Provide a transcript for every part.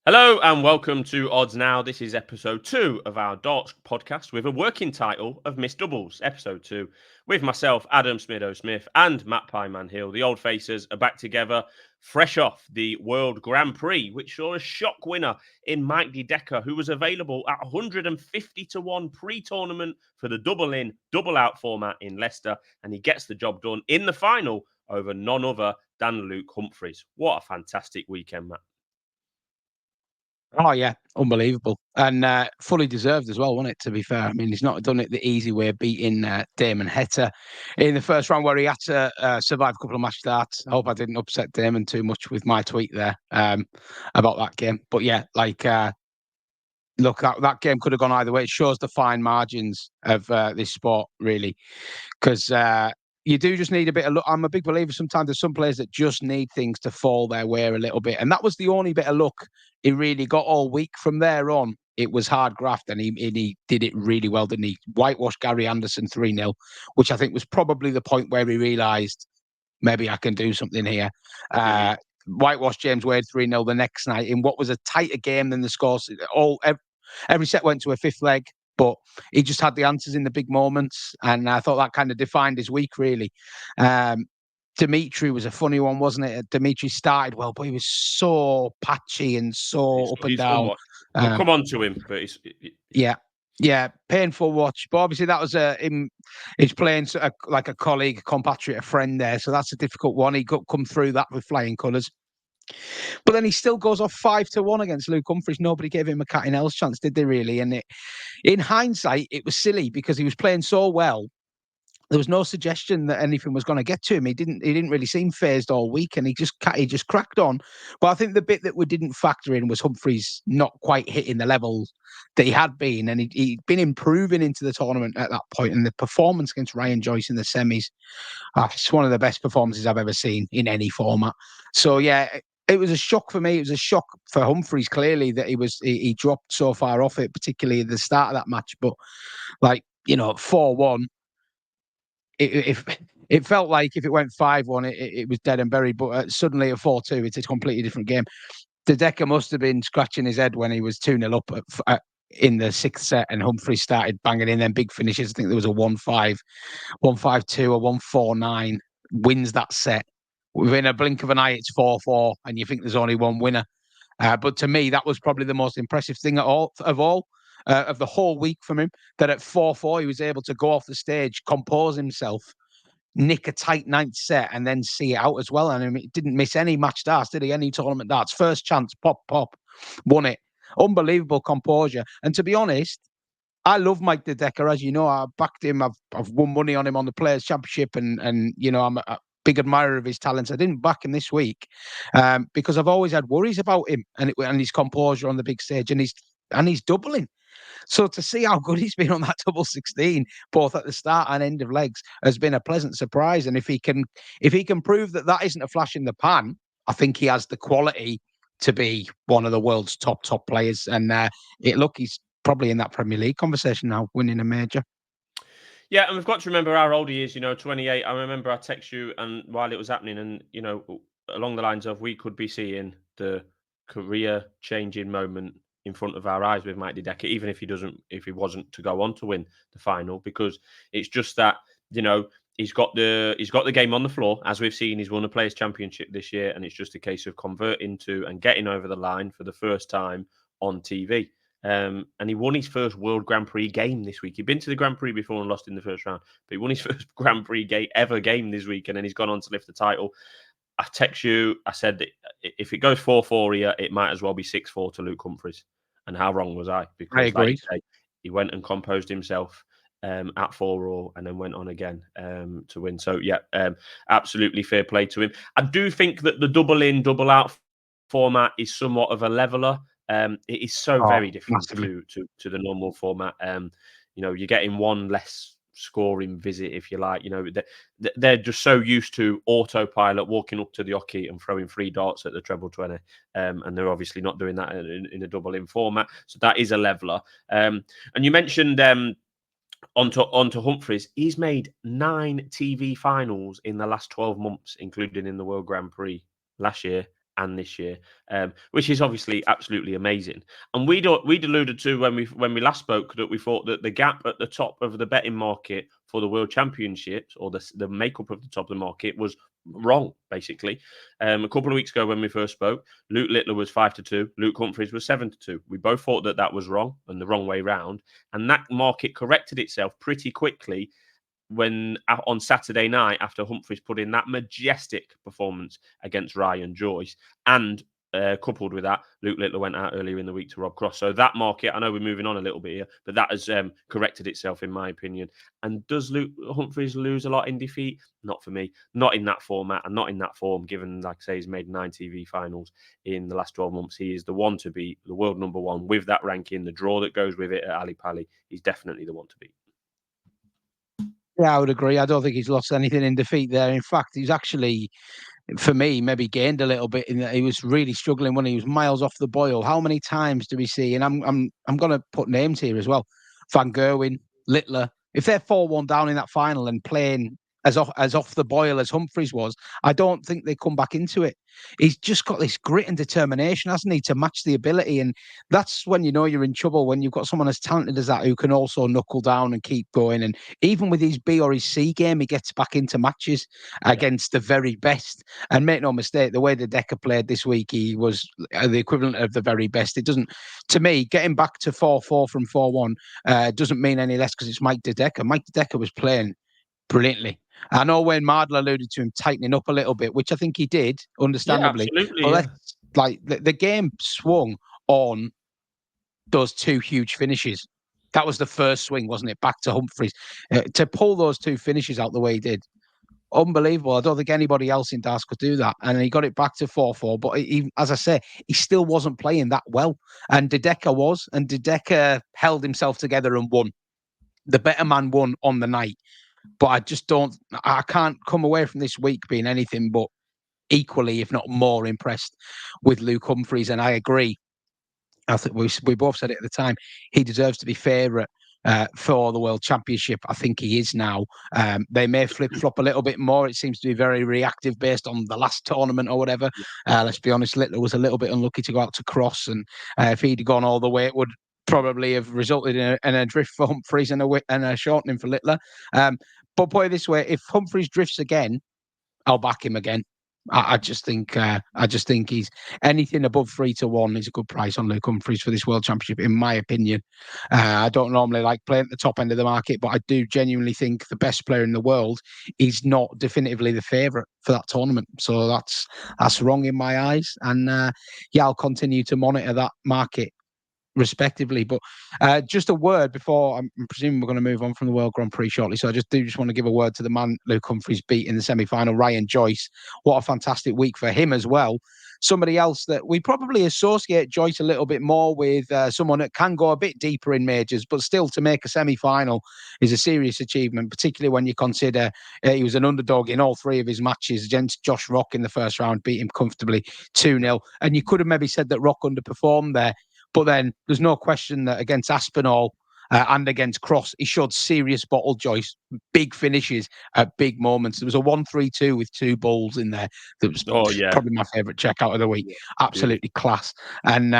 Hello and welcome to Odds Now. This is episode 2 of our darts podcast with a working title of Miss Doubles, episode 2, with myself, Adam Smido Smith, and Matt Pieman Hill. The old faces are back together, fresh off the World Grand Prix, which saw a shock winner in Mike Decker, who was available at 150 to 1 pre-tournament for the double in, double out format in Leicester, and he gets the job done in the final over none other than Luke Humphries. What a fantastic weekend, Matt. Oh yeah, unbelievable, and fully deserved as well, wasn't it? To be fair, I mean, he's not done it the easy way, beating Damon Heta in the first round, where he had to survive a couple of match starts. I hope I didn't upset Damon too much with my tweet there about that game. But yeah, look, that game could have gone either way. It shows the fine margins of this sport, really, because you do just need a bit of luck. I'm a big believer sometimes there's some players that just need things to fall their way a little bit. And that was the only bit of luck he really got all week. From there on, it was hard graft, and he did it really well, didn't he? Whitewashed Gary Anderson 3-0, which I think was probably the point where he realised maybe I can do something here. Whitewashed James Wade 3-0 the next night in what was a tighter game than the scores. Every set went to a fifth leg, but he just had the answers in the big moments, and I thought that kind of defined his week, really. Dimitri was a funny one, wasn't it? Dimitri started well, but he was so patchy and so up and down. We'll come on to him, but Yeah, painful watch. But obviously, that was him. He's playing like a colleague, a compatriot, a friend there, so that's a difficult one. He got come through that with flying colours. But then he still goes off 5-1 against Luke Humphries. Nobody gave him a cat in hell's chance, did they really? And in hindsight, it was silly because he was playing so well. There was no suggestion that anything was going to get to him. He didn't really seem phased all week, and he just cracked on. But I think the bit that we didn't factor in was Humphries not quite hitting the level that he had been, and he'd been improving into the tournament at that point. And the performance against Ryan Joyce in the semis, it's one of the best performances I've ever seen in any format. So yeah, it was a shock for me. It was a shock for Humphries, clearly, that he dropped so far off it, particularly at the start of that match. But 4-1, it felt like if it went 5-1, it was dead and buried. But suddenly at 4-2, it's a completely different game. Decker must have been scratching his head when he was 2-0 up in the sixth set, and Humphries started banging in them big finishes. I think there was a 1-5, 1-5-2, or 1-4-9, wins that set. Within a blink of an eye, it's 4-4, and you think there's only one winner. But to me, that was probably the most impressive thing of the whole week from him, that at 4-4, he was able to go off the stage, compose himself, nick a tight ninth set, and then see it out as well. And I mean, he didn't miss any match darts, did he? Any tournament darts. First chance, pop, won it. Unbelievable composure. And to be honest, I love Mike Decker. As you know, I backed him. I've won money on him on the Players' Championship, and I'm a big admirer of his talents. I didn't back him this week because I've always had worries about him and his composure on the big stage, and he's doubling. So to see how good he's been on that double 16, both at the start and end of legs, has been a pleasant surprise. And if he can prove that isn't a flash in the pan, I think he has the quality to be one of the world's top players. And he's probably in that Premier League conversation now, winning a major. Yeah, and we've got to remember how old he is, 28. I remember I text you and while it was happening, and, along the lines of we could be seeing the career-changing moment in front of our eyes with Mike Decker, even if he wasn't to go on to win the final, because it's just that, he's got the game on the floor. As we've seen, he's won a Players' Championship this year, and it's just a case of converting to and getting over the line for the first time on TV. And he won his first World Grand Prix game this week. He'd been to the Grand Prix before and lost in the first round, but he won his first Grand Prix game this week, and then he's gone on to lift the title. I text you, I said that if it goes 4-4 here, it might as well be 6-4 to Luke Humphries. And how wrong was I? Because I agree. like you say, he went and composed himself at 4-all and then went on again to win. So yeah, absolutely fair play to him. I do think that the double in, double out format is somewhat of a leveler. It is so very different to the normal format. You're getting one less scoring visit, if you like. They're just so used to autopilot, walking up to the hockey and throwing 3 darts at the treble 20, and they're obviously not doing that in a double in format. So that is a leveler. And you mentioned onto Humphries. He's made 9 TV finals in the last 12 months, including in the World Grand Prix last year and this year, which is obviously absolutely amazing. And we'd alluded to when we last spoke that we thought that the gap at the top of the betting market for the World Championships, or the makeup of the top of the market, was wrong, basically. A couple of weeks ago when we first spoke, Luke Littler was 5-2, Luke Humphries was 7-2. We both thought that was wrong and the wrong way round, and that market corrected itself pretty quickly when on Saturday night, after Humphries put in that majestic performance against Ryan Joyce, and coupled with that, Luke Littler went out earlier in the week to Rob Cross. So that market, I know we're moving on a little bit here, but that has corrected itself, in my opinion. And does Luke Humphries lose a lot in defeat? Not for me. Not in that format and not in that form, given, like I say, he's made 9 TV finals in the last 12 months. He is the one to beat, the world number one, with that ranking, the draw that goes with it at Ali Pali. He's definitely the one to beat. Yeah, I would agree. I don't think he's lost anything in defeat there. In fact, he's actually, for me, maybe gained a little bit in that he was really struggling when he was miles off the boil. How many times do we see? And I'm going to put names here as well: Van Gerwen, Littler. If they're 4-1 down in that final and playing as off the boil as Humphries was, I don't think they come back into it. He's just got this grit and determination, hasn't he, to match the ability, and that's when you know you're in trouble, when you've got someone as talented as that who can also knuckle down and keep going. And even with his B or his C game, he gets back into matches against the very best. And make no mistake, the way the Decker played this week, he was the equivalent of the very best. It doesn't, to me, getting back to 4-4 from 4-1 doesn't mean any less because it's Mike De Decker. Mike De Decker was playing brilliantly. I know Wayne Mardle alluded to him tightening up a little bit, which I think he did, understandably. Yeah, absolutely. But Yeah. that's like the game swung on those 2 huge finishes. That was the first swing, wasn't it? Back to Humphries. To pull those 2 finishes out the way he did, unbelievable. I don't think anybody else in DAS could do that. And he got it back to 4-4. But he, as I say, he still wasn't playing that well. And De Decker was. And De Decker held himself together and won. The better man won on the night. But I can't come away from this week being anything but equally, if not more, impressed with Luke Humphries. And I agree. I think we both said it at the time. He deserves to be favourite for the World Championship. I think he is now. They may flip-flop a little bit more. It seems to be very reactive based on the last tournament or whatever. Let's be honest, Littler was a little bit unlucky to go out to Cross. And if he'd gone all the way, it would probably have resulted in a drift for Humphries and a shortening for Littler. But put it this way, if Humphries drifts again, I'll back him again. I just think he's anything above 3-1 is a good price on Luke Humphries for this World Championship, in my opinion. I don't normally like playing at the top end of the market, but I do genuinely think the best player in the world is not definitively the favourite for that tournament. So that's wrong in my eyes. And I'll continue to monitor that market respectively. But just a word before I'm presuming we're going to move on from the World Grand Prix shortly. So I just want to give a word to the man Luke Humphries beat in the semi-final, Ryan Joyce. What a fantastic week for him as well. Somebody else that we probably associate Joyce a little bit more with, someone that can go a bit deeper in majors, but still to make a semi-final is a serious achievement, particularly when you consider he was an underdog in all 3 of his matches against Josh Rock in the first round, beat him comfortably 2-0. And you could have maybe said that Rock underperformed there. But then there's no question that against Aspinall and against Cross, he showed serious bottle Joyce, big finishes at big moments. There was a 1-3-2 with 2 bowls in there. That was probably my favourite checkout of the week. Absolutely class. And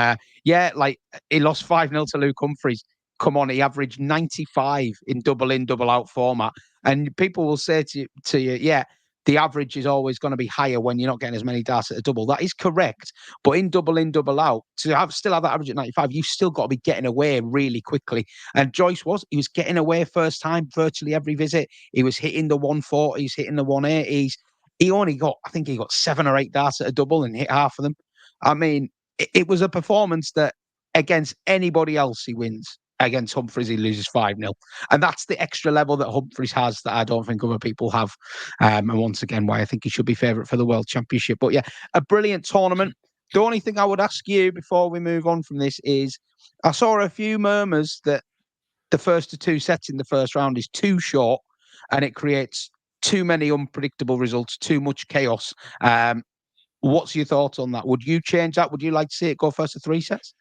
like he lost 5-0 to Luke Humphries. Come on, he averaged 95 in double in, double out format. And people will say to you, the average is always going to be higher when you're not getting as many darts at a double. That is correct. But in, double out, to still have that average at 95, you've still got to be getting away really quickly. And Joyce he was getting away first time, virtually every visit. He was hitting the 140s, hitting the 180s. I think he got 7 or 8 darts at a double and hit half of them. I mean, it was a performance that against anybody else he wins. Against Humphries, he loses 5-0. And that's the extra level that Humphries has that I don't think other people have. And once again, why I think he should be favourite for the World Championship. But a brilliant tournament. The only thing I would ask you before we move on from this is, I saw a few murmurs that the first 2 sets in the first round is too short and it creates too many unpredictable results, too much chaos. What's your thoughts on that? Would you change that? Would you like to see it go first to 3 sets?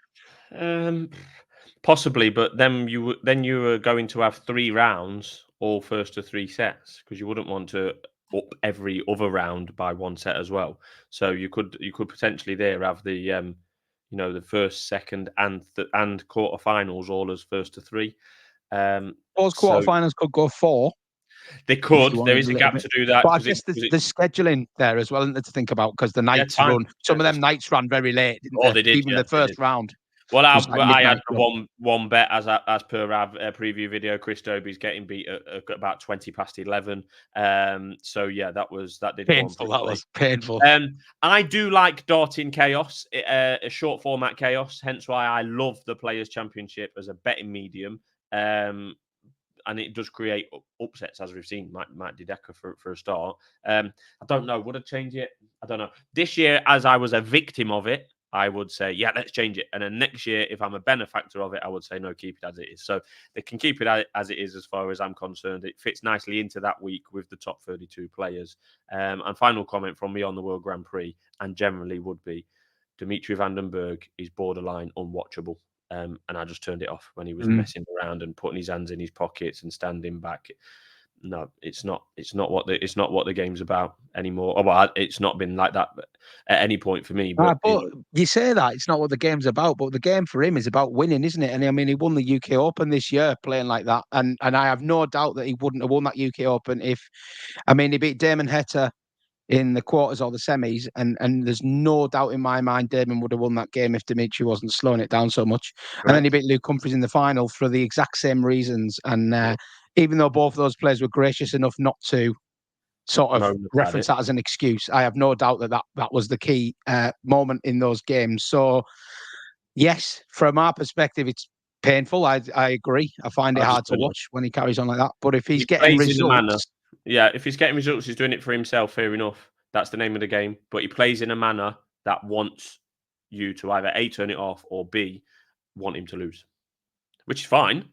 Possibly, but then you were going to have 3 rounds, all first to 3 sets, because you wouldn't want to up every other round by 1 set as well. So you could potentially there have the the first, second, and quarterfinals all as first to three. Those So quarterfinals could go 4 they if you could. There wanted is a a little gap bit. to do that But I because guess there's scheduling there as well, isn't there, to think about, because the yeah, nights time. run. Yeah, Some of them nights ran very late, didn't oh, they? they did. Even Yeah, the they did. first round Well, was like I had midnight the drop. one bet as per our preview video. Chris Dobie's getting beat at about 20 past 11. So yeah, that did go on Painful, that briefly. was painful. I do like darting chaos, a short format chaos. Hence why I love the Players Championship as a betting medium. And it does create upsets, as we've seen. Might Dedeker for a start. I don't know. Would I change it? I don't know. This year, as I was a victim of it, I would say, yeah, let's change it. And then next year, if I'm a benefactor of it, I would say, no, keep it as it is. So they can keep it as it is as far as I'm concerned. It fits nicely into that week with the top 32 players. And final comment from me on the World Grand Prix, and generally would be, Dimitri van den Berg is borderline unwatchable. And I just turned it off when he was messing around and putting his hands in his pockets and standing back. No, it's not. It's not what the game's about anymore. Oh, well, it's not been like that at any point for me. But But you say that it's not what the game's about, but the game for him is about winning, isn't it? And I mean, he won the UK Open this year playing like that, and I have no doubt that he wouldn't have won that UK Open if, I mean, he beat Damon Heta in the quarters or the semis, and there's no doubt in my mind Damon would have won that game if Dimitri wasn't slowing it down so much. And then he beat Luke Humphries in the final for the exact same reasons. And even though both of those players were gracious enough not to sort of moan about reference it. that as an excuse, I have no doubt that was the key moment in those games. So yes, from our perspective, it's painful. I agree. I find it I just hard to don't know. watch when he carries on like that. But if If he's he getting plays in a manner, results, yeah, if he's getting results, he's doing it for himself. Fair enough. That's the name of the game. But he plays in a manner that wants you to either A, turn it off, or B, want him to lose, which is fine.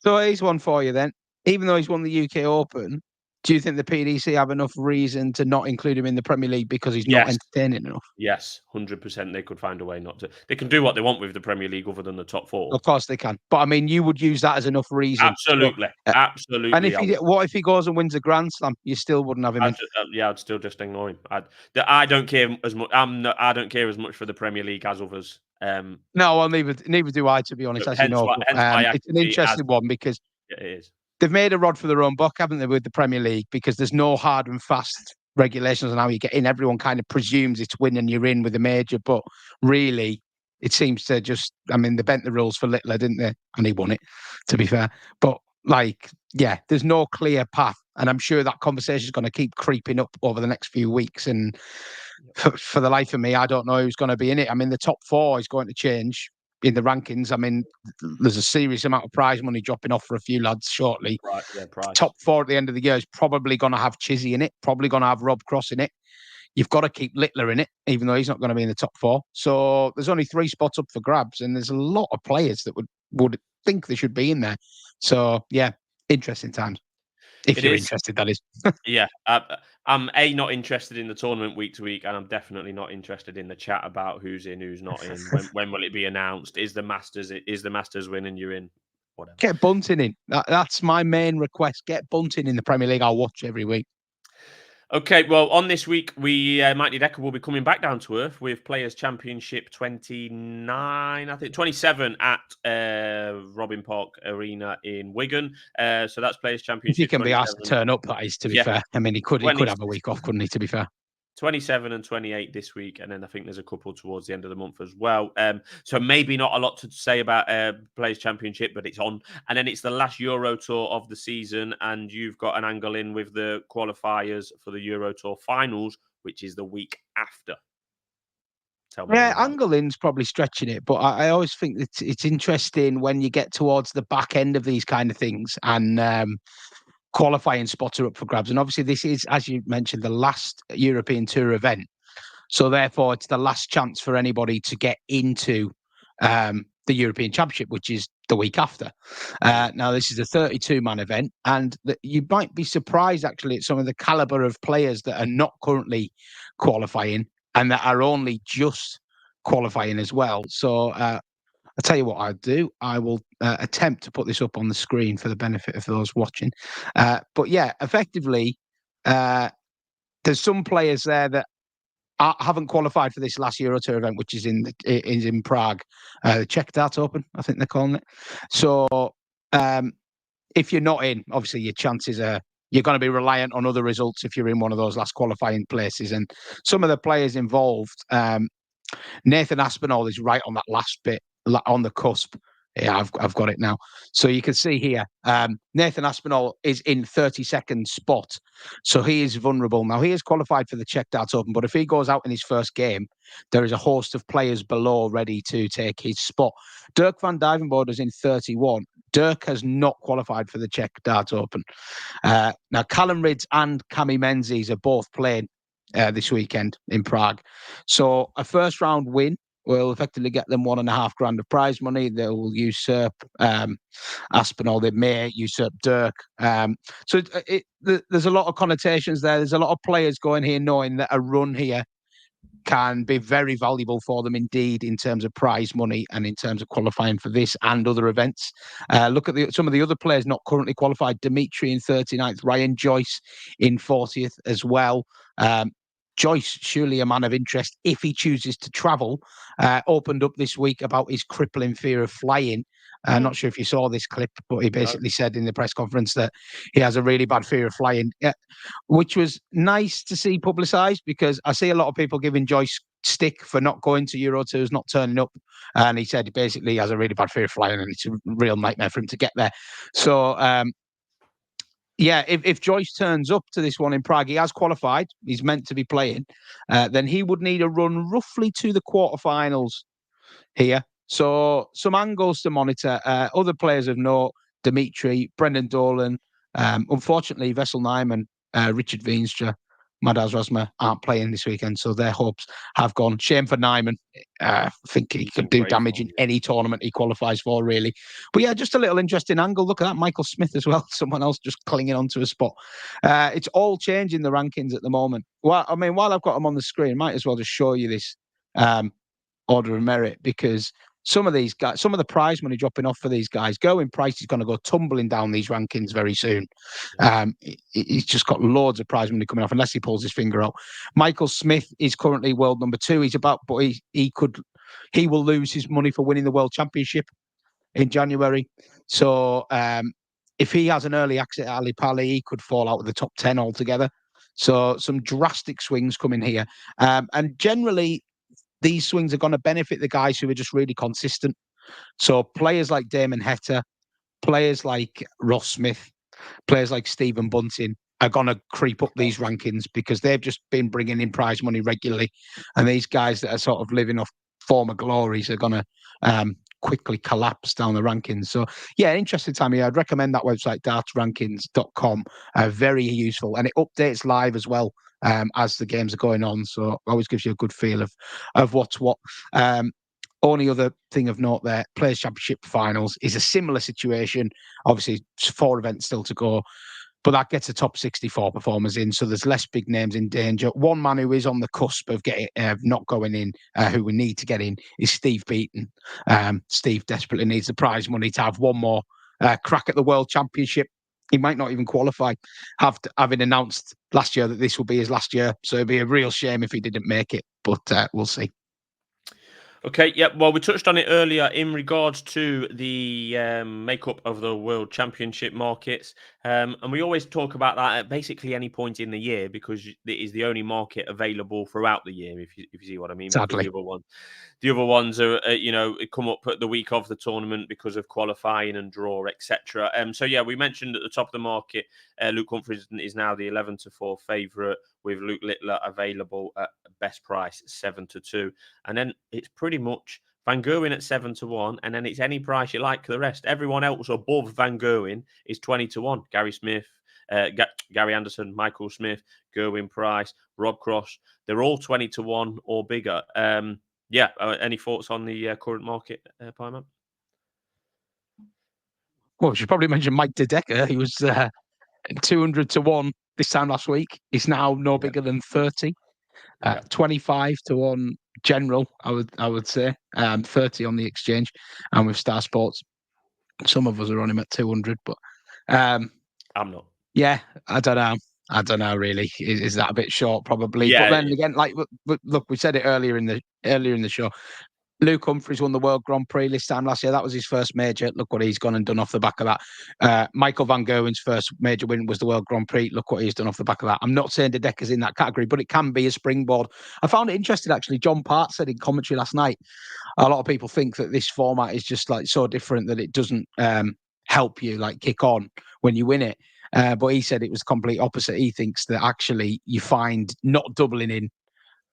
so here's one for you then. Even though he's won the UK Open, do you think the PDC have enough reason to not include him in the Premier League because he's not Yes. entertaining enough? Yes, 100%. They could find a way not to. They can do what they want with the Premier League other than the top four. Of course they can. But I mean, you would use that as enough reason. So, Absolutely. uh, and Absolutely. what if he goes and wins a Grand Slam? You still wouldn't have him in. I'd still just ignore him. I don't care as much. I don't care as much for the Premier League as others. No, well, neither do I, to be honest, So as you know. But hence why I it's can an see it as interesting one because it is. they've made a rod for their own buck, haven't they, with the Premier League? Because there's no hard and fast regulations on how you get in. Everyone kind of presumes it's win and you're in with a major, but really, it seems to just. I mean, they bent the rules for Littler, didn't they? And he won it, to be fair. But yeah, there's no clear path, and I'm sure that conversation is going to keep creeping up over the next few weeks. And for the life of me, I don't know who's going to be in it. I mean, the top 4 is going to change in the rankings. I mean, there's a serious amount of prize money dropping off for a few lads shortly. Right, yeah, price. Top 4 at the end of the year is probably going to have Chizzy in it, probably going to have Rob Cross in it. You've got to keep Littler in it, even though he's not going to be in the top 4. So there's only 3 spots up for grabs, and there's a lot of players that would think they should be in there. So yeah, interesting times. If It you're is. interested, that is. Yeah, I'm not interested in the tournament week to week, and I'm definitely not interested in the chat about who's in, who's not in. When will it be announced? Is the Masters win and you're in? Whatever. Get Bunting in. That's my main request. Get Bunting in the Premier League. I'll watch every week. Okay, well, on this week, we Mighty Decker will be coming back down to earth with Players Championship 29, I think 27 at Robin Park Arena in Wigan. So that's Players If Championship. he can be asked to turn up, that is, to be fair. I mean, he could 20 have a week off, couldn't he? To be fair. 27 and 28 this week, and then I think there's a couple towards the end of the month as well. So maybe not a lot to say about Players Championship, but it's on. And then it's the last Euro Tour of the season, and you've got an angle in with the qualifiers for the Euro Tour finals, which is the week after. Tell me. Yeah, Angolin's probably stretching it, but I always think that it's interesting when you get towards the back end of these kind of things and qualifying spots are up for grabs. And obviously, this is, as you mentioned, the last European Tour event. So therefore, it's the last chance for anybody to get into the European Championship, which is the week after. Now, this is a 32-man event, and you might be surprised, actually, at some of the caliber of players that are not currently qualifying and that are only just qualifying as well. So I'll tell you what I'll do. I will attempt to put this up on the screen for the benefit of those watching. But yeah, effectively, there's some players there that haven't qualified for this last Euro Tour event, which is in Prague. The Czech Dart Open, I think they're calling it. So if you're not in, obviously your chances are you're going to be reliant on other results if you're in one of those last qualifying places. And some of the players involved, Nathan Aspinall is right on that last bit, on the cusp. Yeah, I've got it now. So you can see here, Nathan Aspinall is in 32nd spot. So he is vulnerable. Now, he is qualified for the Czech Darts Open, but if he goes out in his first game, there is a host of players below ready to take his spot. Dirk van Dijvenbode is in 31. Dirk has not qualified for the Czech Darts Open. Now, Callum Ridds and Cami Menzies are both playing this weekend in Prague. So a first round win will effectively get them $1.5 grand of prize money. They will usurp Aspinall. They may usurp Dirk. So there's a lot of connotations there. There's a lot of players going here knowing that a run here can be very valuable for them indeed in terms of prize money and in terms of qualifying for this and other events. Look at some of the other players not currently qualified. Dimitri in 39th, Ryan Joyce in 40th as well. Joyce, surely a man of interest if he chooses to travel, opened up this week about his crippling fear of flying. I'm not sure if you saw this clip, but he basically said in the press conference that he has a really bad fear of flying, which was nice to see publicised because I see a lot of people giving Joyce stick for not going to Euro Tours, not turning up. And he said basically he has a really bad fear of flying and it's a real nightmare for him to get there. So, yeah, if Joyce turns up to this one in Prague, he has qualified, he's meant to be playing, then he would need a run roughly to the quarterfinals here. So some angles to monitor. Other players of note, Dimitri, Brendan Dolan, unfortunately, Vessel Nyman, Richard Veenstra, Madaz Rosma aren't playing this weekend, so their hopes have gone. Shame for Nyman. I think he could do damage in any tournament he qualifies for, really. But yeah, just a little interesting angle. Look at that, Michael Smith as well. Someone else just clinging onto a spot. It's all changing the rankings at the moment. Well, I mean, while I've got them on the screen, might as well just show you this order of merit because some of these guys, some of the prize money dropping off for these guys, Gerwyn Price is going to go tumbling down these rankings very soon. He's just got loads of prize money coming off unless he pulls his finger out. Michael Smith is currently world number 2. But he will lose his money for winning the world championship in January. So if he has an early exit at Ali Pali, he could fall out of the top 10 altogether. So some drastic swings coming here. And generally, these swings are going to benefit the guys who are just really consistent. So players like Damon Heta, players like Ross Smith, players like Stephen Bunting are going to creep up these rankings because they've just been bringing in prize money regularly. And these guys that are sort of living off former glories are going to quickly collapse down the rankings. So, yeah, interesting time here. I'd recommend that website, dartsrankings.com. Very useful. And it updates live as well as the games are going on. So always gives you a good feel of what's what. Only other thing of note there, Players' Championship finals is a similar situation. Obviously, 4 events still to go, but that gets the top 64 performers in. So there's less big names in danger. One man who is on the cusp of not going in, who we need to get in, is Steve Beaton. Steve desperately needs the prize money to have one more crack at the World Championship. He might not even qualify, having announced last year that this will be his last year. So it'd be a real shame if he didn't make it, but we'll see. Okay, yeah, well, we touched on it earlier in regards to the makeup of the World Championship markets. And we always talk about that at basically any point in the year because it is the only market available throughout the year, if you see what I mean. Sadly. The other ones are, come up at the week of the tournament because of qualifying and draw, etc. So, yeah, we mentioned at the top of the market, Luke Humphries is now the 11-4 favourite with Luke Littler available at best price 7-2. And then it's pretty much Van Gerwen at 7-1, and then it's any price you like for the rest. Everyone else above Van Gerwen is 20-1. Gary Smith, Gary Anderson, Michael Smith, Gerwyn Price, Rob Cross. They're all 20-1 or bigger. Any thoughts on the current market, Pieman? Well, we should probably mention Mike De Decker. He was 200-1 this time last week. He's now no bigger than 30. 25-1 general, I would say. 30 on the exchange and with Star Sports. Some of us are on him at 200, but I'm not. Yeah, I don't know. I don't know. Really, is that a bit short? Probably. But Yeah, then again, like look, we said it earlier in the show. Luke Humphries won the World Grand Prix this time last year. That was his first major. Look what he's gone and done off the back of that. Michael van Gerwen's first major win was the World Grand Prix. Look what he's done off the back of that. I'm not saying De Decker's in that category, but it can be a springboard. I found it interesting, actually. John Part said in commentary last night, a lot of people think that this format is just like so different that it doesn't help you like kick on when you win it. But he said it was the complete opposite. He thinks that actually you find not doubling in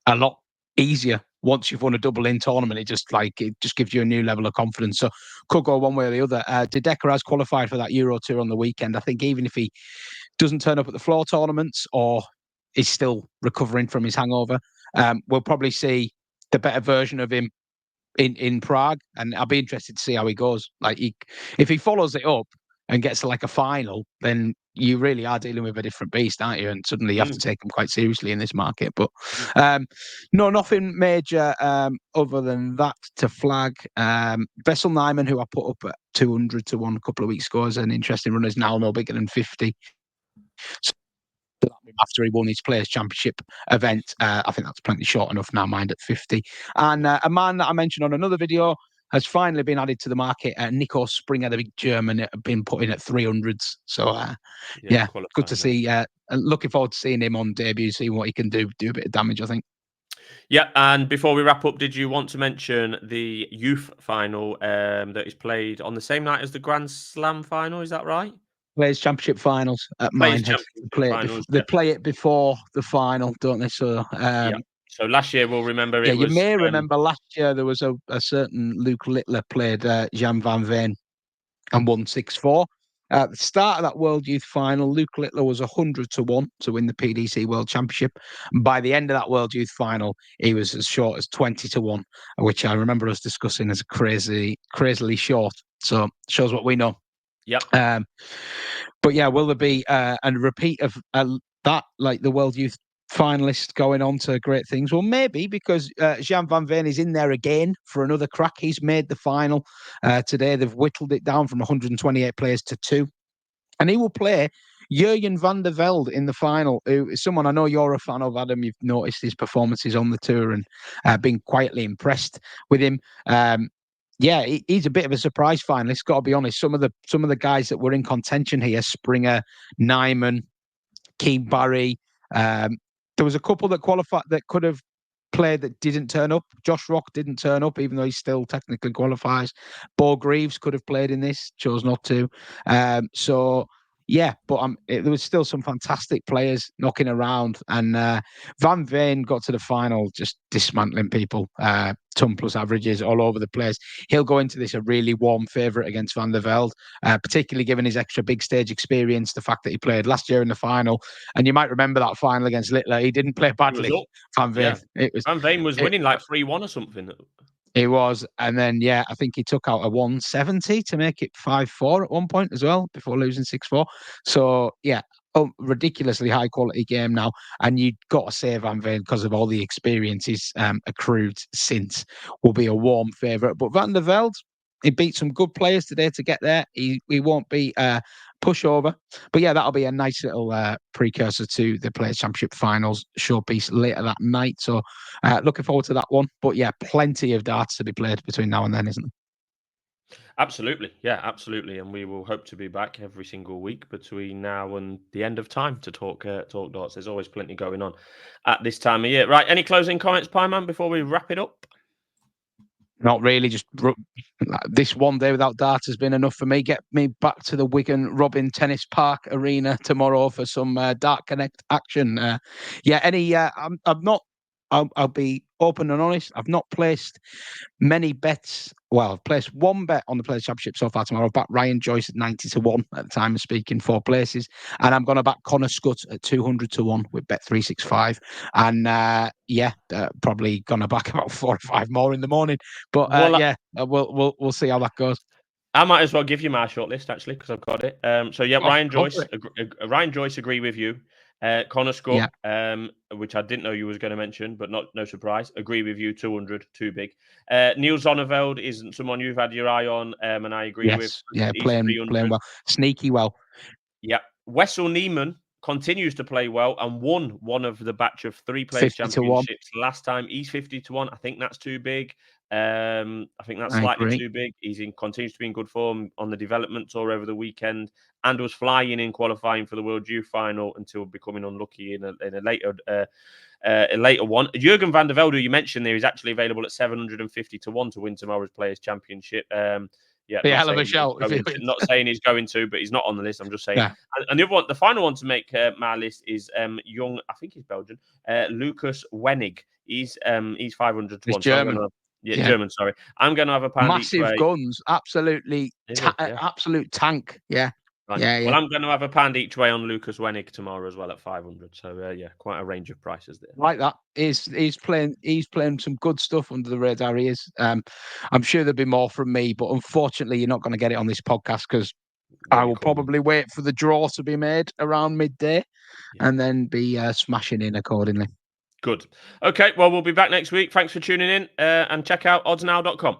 a lot easier once you've won a double in tournament. It just gives you a new level of confidence. So could go one way or the other. De Decker has qualified for that Euro Tour on the weekend. I think even if he doesn't turn up at the floor tournaments or is still recovering from his hangover, we'll probably see the better version of him in Prague, and I'll be interested to see how he goes. Like, if he follows it up and gets to like a final, then you really are dealing with a different beast, aren't you? And suddenly you have to take him quite seriously in this market. But no, nothing major other than that to flag. Bessel Nyman, who I put up at 200 to 1 a couple of weeks ago, is an interesting runner, is now no bigger than 50. So after he won his Players' Championship event. I think that's plenty short enough now, mind at 50. And a man that I mentioned on another video has finally been added to the market. Nico Springer, the big German, been put in at 300s. So, yeah, good to see. Looking forward to seeing him on debut, seeing what he can do a bit of damage, I think. Yeah, and before we wrap up, did you want to mention the youth final that is played on the same night as the Grand Slam final? Is that right? Players' Championship finals at Minehead. They play it before the final, don't they? So, yeah. So last year, we'll remember it was... you may remember last year there was a certain Luke Littler played Jan van Veen and won 6-4. At the start of that World Youth Final, Luke Littler was 100 to 1 to win the PDC World Championship. And by the end of that World Youth Final, he was as short as 20 to 1, which I remember us discussing as crazily short. So shows what we know. Yeah. But yeah, will there be a repeat of that, like the World Youth finalist going on to great things? Well, maybe, because Jan van Veen is in there again for another crack. He's made the final today. They've whittled it down from 128 players to 2. And he will play Jurjen van der Velde in the final, who is someone I know you're a fan of, Adam. You've noticed his performances on the tour and been quietly impressed with him. Yeah, he's a bit of a surprise finalist, got to be honest. Some of the guys that were in contention here, Springer, Nyman, Keane Barry, there was a couple that qualified that could have played that didn't turn up. Josh Rock didn't turn up, even though he still technically qualifies. Bo Greaves could have played in this, chose not to. So yeah, but there was still some fantastic players knocking around, and Van Veen got to the final just dismantling people, ton plus averages all over the place. He'll go into this a really warm favourite against Van der Velde, particularly given his extra big stage experience, the fact that he played last year in the final. And you might remember that final against Littler. He didn't play badly, Van Veen. Yeah. Van Veen was winning like 3-1 or something. He was, and then I think he took out a 170 to make it 5-4 at one point as well before losing 6-4. So yeah, ridiculously high quality game now, and you've got to say Van Veen, because of all the experiences accrued since, will be a warm favourite. But Van der Velde, he beat some good players today to get there. He won't be pushover. But yeah, that'll be a nice little precursor to the Players' Championship finals showpiece later that night. So looking forward to that one. But yeah, plenty of darts to be played between now and then, isn't there? Absolutely. Yeah, absolutely. And we will hope to be back every single week between now and the end of time to talk darts. There's always plenty going on at this time of year. Right, any closing comments, Pieman, before we wrap it up? Not really. Just this one day without darts has been enough for me. Get me back to the Wigan Robin Tennis Park Arena tomorrow for some Dart Connect action. I'm not. I'll be open and honest. I've not placed many bets. Well, I've placed one bet on the Players' Championship so far tomorrow. I've backed Ryan Joyce at 90 to 1 at the time of speaking, 4 places. And I'm going to back Connor Scott at 200 to 1 with Bet365. And probably going to back about 4 or 5 more in the morning. But we'll see how that goes. I might as well give you my shortlist, actually, because I've got it. Ryan Joyce, agree with you. Connor Scott, which I didn't know you was going to mention, but no surprise. Agree with you, 200, too big. Niels Zonneveld isn't someone you've had your eye on, and I agree with. Yeah, playing well. Sneaky well. Yeah. Wessel Neiman continues to play well and won one of the batch of 3 players 50 to 1. championships last time. He's 50 to 1. I think that's too big. I think that's I slightly agree. too big. Continues to be in good form on the development tour over the weekend, and was flying in qualifying for the World Youth Final until becoming unlucky in a later one. Jurgen van der Velde, who you mentioned there, is actually available at 750 to 1 to win tomorrow's Players Championship. Yeah, Be a hell of a shout. Not saying he's going to, but he's not on the list. I'm just saying. Yeah. And the other one, the final one to make my list is young. I think he's Belgian. Lucas Wenig. He's 500 to 1. German. German. Sorry, I'm going to have a pound each Massive way. guns, absolutely, absolute tank. Yeah. Right. Yeah, Well, I'm going to have a pound each way on Lucas Wenig tomorrow as well at 500. So quite a range of prices there. Like that. He's playing some good stuff under the radar. He is. I'm sure there'll be more from me, but unfortunately, you're not going to get it on this podcast because I will probably wait for the draw to be made around midday, and then be smashing in accordingly. Good. Okay. Well, we'll be back next week. Thanks for tuning in, and check out oddsnow.com.